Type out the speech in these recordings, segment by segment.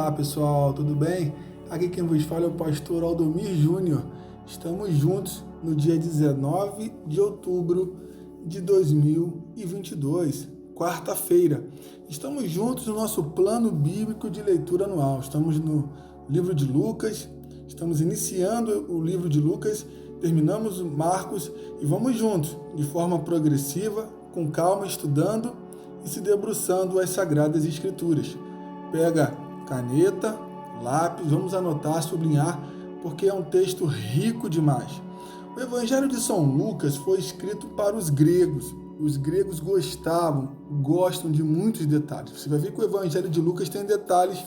Olá pessoal, tudo bem? Aqui quem vos fala é o pastor Aldomir Júnior. Estamos juntos no dia 19 de outubro de 2022, quarta-feira. Estamos juntos no nosso plano bíblico de leitura anual. Estamos no livro de Lucas, estamos iniciando o livro de Lucas, terminamos Marcos e vamos juntos, de forma progressiva, com calma, estudando e se debruçando as Sagradas Escrituras. Pega caneta, lápis, vamos anotar, sublinhar, porque é um texto rico demais. O Evangelho de São Lucas foi escrito para os gregos. Os gregos gostam de muitos detalhes. Você vai ver que o Evangelho de Lucas tem detalhes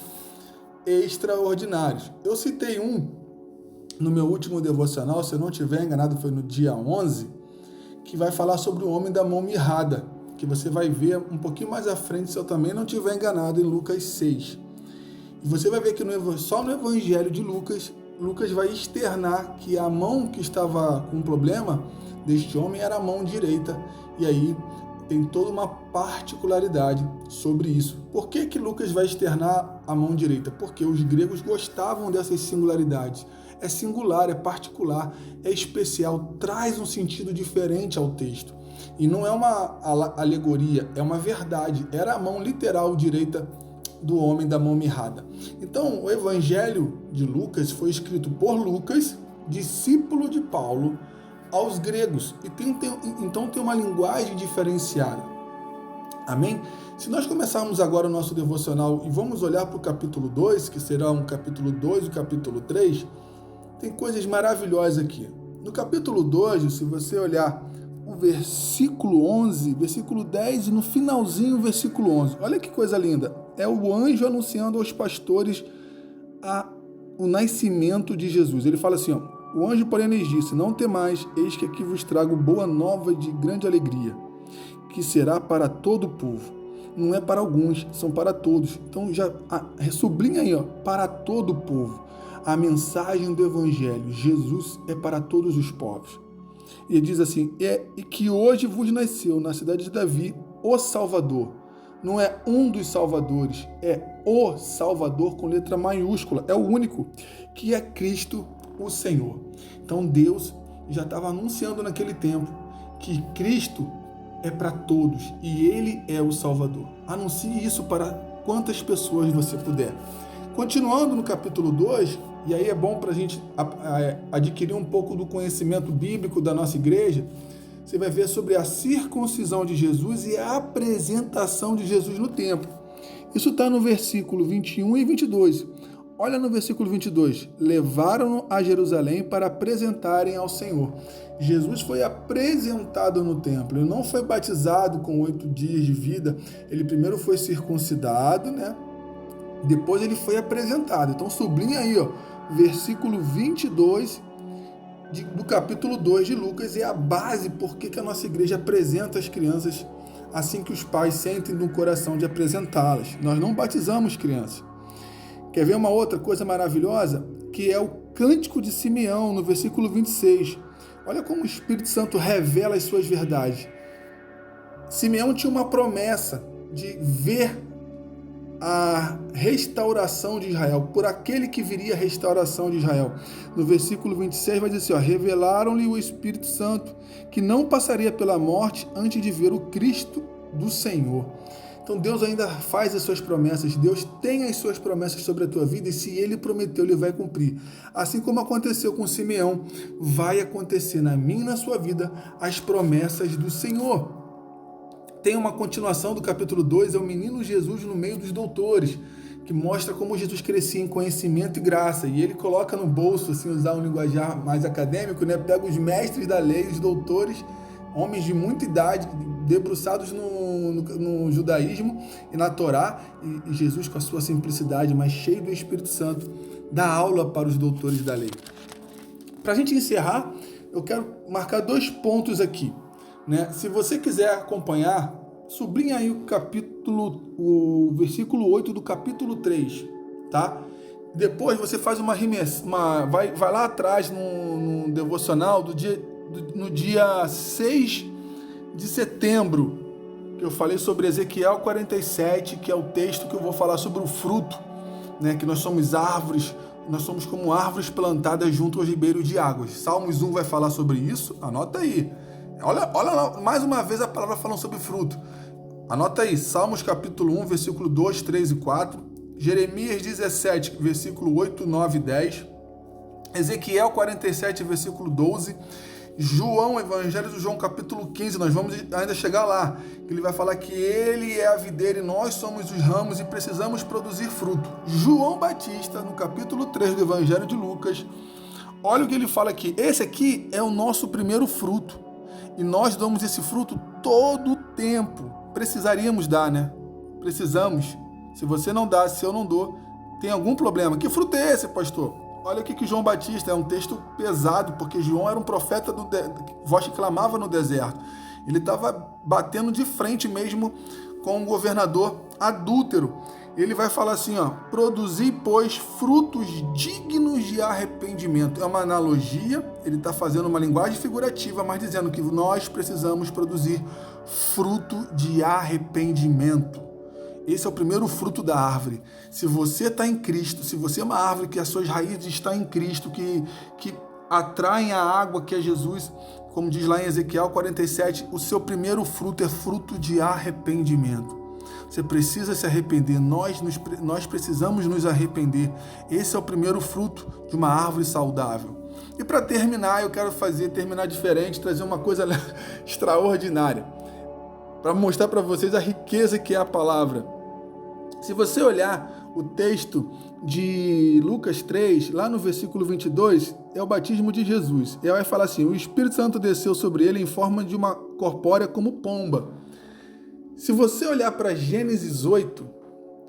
extraordinários. Eu citei um no meu último devocional, se eu não estiver enganado, foi no dia 11, que vai falar sobre o homem da mão mirrada, que você vai ver um pouquinho mais à frente, se eu também não estiver enganado, em Lucas 6. E você vai ver que só no Evangelho de Lucas, Lucas vai externar que a mão que estava com problema deste homem era a mão direita. E aí tem toda uma particularidade sobre isso. Por que que Lucas vai externar a mão direita? Porque os gregos gostavam dessas singularidades. É singular, é particular, é especial, traz um sentido diferente ao texto. E não é uma alegoria, é uma verdade. Era a mão literal direita do homem da mão mirrada. Então, o Evangelho de Lucas foi escrito por Lucas, discípulo de Paulo, aos gregos. E então tem uma linguagem diferenciada. Amém? Se nós começarmos agora o nosso devocional e vamos olhar para o capítulo 2, que será um capítulo 2 e o capítulo 3, tem coisas maravilhosas aqui. No capítulo 2, se você olhar o versículo 11, versículo 10 e no finalzinho o versículo 11. Olha que coisa linda. É o anjo anunciando aos pastores o nascimento de Jesus. Ele fala assim, ó, o anjo, porém, lhes disse, não temais, eis que aqui vos trago boa nova de grande alegria, que será para todo o povo. Não é para alguns, são para todos. Então já sublinha aí, ó, para todo o povo. A mensagem do Evangelho, Jesus é para todos os povos. E ele diz assim, e que hoje vos nasceu na cidade de Davi o Salvador. Não é um dos salvadores, é o Salvador com letra maiúscula, é o único, que é Cristo o Senhor. Então Deus já estava anunciando naquele tempo que Cristo é para todos e Ele é o Salvador. Anuncie isso para quantas pessoas você puder. Continuando no capítulo 2, e aí é bom para a gente adquirir um pouco do conhecimento bíblico da nossa igreja, você vai ver sobre a circuncisão de Jesus e a apresentação de Jesus no templo. Isso está no versículo 21 e 22. Olha no versículo 22. Levaram-no a Jerusalém para apresentarem ao Senhor. Jesus foi apresentado no templo. Ele não foi batizado com 8 dias de vida. Ele primeiro foi circuncidado, né? Depois ele foi apresentado. Então sublinha aí, ó, versículo 22 do capítulo 2 de Lucas, é a base porque que a nossa igreja apresenta as crianças assim que os pais sentem no coração de apresentá-las. Nós não batizamos crianças. Quer ver uma outra coisa maravilhosa? Que é o Cântico de Simeão, no versículo 26. Olha como o Espírito Santo revela as suas verdades. Simeão tinha uma promessa de ver a restauração de Israel, por aquele que viria a restauração de Israel. No versículo 26 vai dizer assim, ó, revelaram-lhe o Espírito Santo, que não passaria pela morte antes de ver o Cristo do Senhor. Então Deus ainda faz as suas promessas, Deus tem as suas promessas sobre a tua vida e se Ele prometeu, Ele vai cumprir. Assim como aconteceu com Simeão, vai acontecer na minha e na sua vida as promessas do Senhor. Tem uma continuação do capítulo 2, é o menino Jesus no meio dos doutores, que mostra como Jesus crescia em conhecimento e graça. E ele coloca no bolso, assim, usar um linguajar mais acadêmico, né? Pega os mestres da lei, os doutores, homens de muita idade, debruçados no judaísmo e na Torá, e Jesus, com a sua simplicidade, mas cheio do Espírito Santo, dá aula para os doutores da lei. Para a gente encerrar, eu quero marcar 2 pontos aqui. Né? Se você quiser acompanhar, sublinha aí o versículo 8 do capítulo 3, tá? Depois você faz vai lá atrás no devocional no dia 6 de setembro, que eu falei sobre Ezequiel 47, que é o texto que eu vou falar sobre o fruto, né, que nós somos árvores, nós somos como árvores plantadas junto aos ribeiros de águas. Salmos 1 vai falar sobre isso, anota aí. Olha mais uma vez a palavra falando sobre fruto. Anota aí, Salmos capítulo 1, versículo 2, 3 e 4, Jeremias 17, versículo 8, 9 e 10, Ezequiel 47, versículo 12, João, Evangelho de João, capítulo 15, nós vamos ainda chegar lá, que ele vai falar que ele é a videira e nós somos os ramos e precisamos produzir fruto. João Batista, no capítulo 3 do Evangelho de Lucas, olha o que ele fala aqui, esse aqui é o nosso primeiro fruto, e nós damos esse fruto todo o tempo. Precisaríamos dar, né? Precisamos. Se você não dá, se eu não dou, tem algum problema. Que fruto é esse, pastor? Olha o que João Batista, é um texto pesado, porque João era um profeta voz que clamava no deserto. Ele estava batendo de frente mesmo com um governador adúltero. Ele vai falar assim, ó, produzi, pois, frutos dignos de arrependimento. É uma analogia, ele está fazendo uma linguagem figurativa, mas dizendo que nós precisamos produzir fruto de arrependimento. Esse é o primeiro fruto da árvore. Se você está em Cristo, se você é uma árvore que as suas raízes estão em Cristo, que atraem a água que é Jesus, como diz lá em Ezequiel 47, o seu primeiro fruto é fruto de arrependimento. Você precisa se arrepender, nós precisamos nos arrepender. Esse é o primeiro fruto de uma árvore saudável. E para terminar, eu quero terminar diferente, trazer uma coisa extraordinária, para mostrar para vocês a riqueza que é a palavra. Se você olhar o texto de Lucas 3, lá no versículo 22, é o batismo de Jesus. E aí vai falar assim, o Espírito Santo desceu sobre ele em forma de uma corpórea como pomba. Se você olhar para Gênesis 8,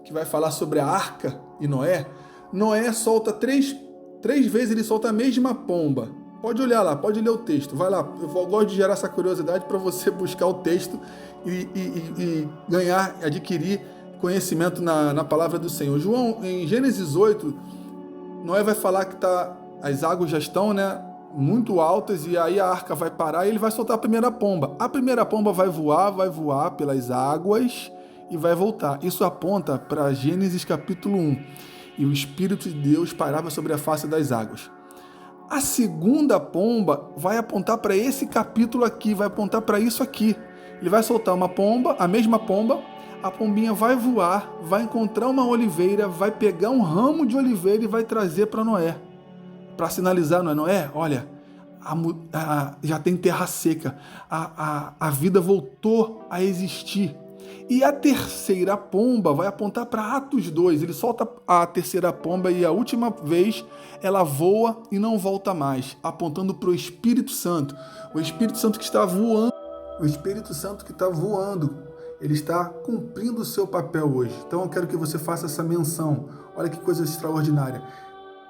que vai falar sobre a arca e Noé, Noé solta três vezes, ele solta a mesma pomba. Pode olhar lá, pode ler o texto, vai lá. Eu gosto de gerar essa curiosidade para você buscar o texto e ganhar, adquirir conhecimento na palavra do Senhor. Em Gênesis 8, Noé vai falar que as águas já estão, né, muito altas, e aí a arca vai parar e ele vai soltar a primeira pomba. A primeira pomba vai voar pelas águas e vai voltar. Isso aponta para Gênesis capítulo 1. E o Espírito de Deus pairava sobre a face das águas. A segunda pomba vai apontar para esse capítulo aqui, vai apontar para isso aqui. Ele vai soltar uma pomba, a mesma pomba, a pombinha vai voar, vai encontrar uma oliveira, vai pegar um ramo de oliveira e vai trazer para Noé. Para sinalizar, Noé, olha, já tem terra seca, a vida voltou a existir. E a terceira pomba vai apontar para Atos 2. Ele solta a terceira pomba e a última vez ela voa e não volta mais, apontando para o Espírito Santo. O Espírito Santo que está voando. O Espírito Santo que está voando. Ele está cumprindo o seu papel hoje. Então eu quero que você faça essa menção. Olha que coisa extraordinária.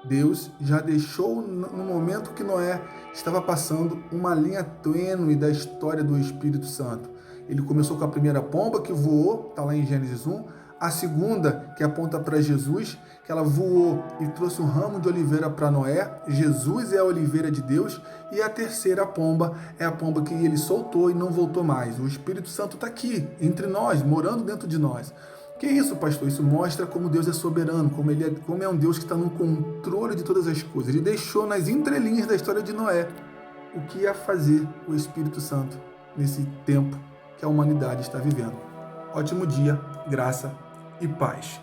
Deus já deixou no momento que Noé estava passando uma linha tênue da história do Espírito Santo. Ele começou com a primeira pomba que voou, está lá em Gênesis 1. A segunda, que aponta para Jesus, que ela voou e trouxe um ramo de oliveira para Noé. Jesus é a oliveira de Deus. E a terceira pomba é a pomba que ele soltou e não voltou mais. O Espírito Santo está aqui, entre nós, morando dentro de nós. Que isso, pastor? Isso mostra como Deus é soberano, como é um Deus que está no controle de todas as coisas. Ele deixou nas entrelinhas da história de Noé o que ia fazer o Espírito Santo nesse tempo que a humanidade está vivendo. Ótimo dia, graça e paz.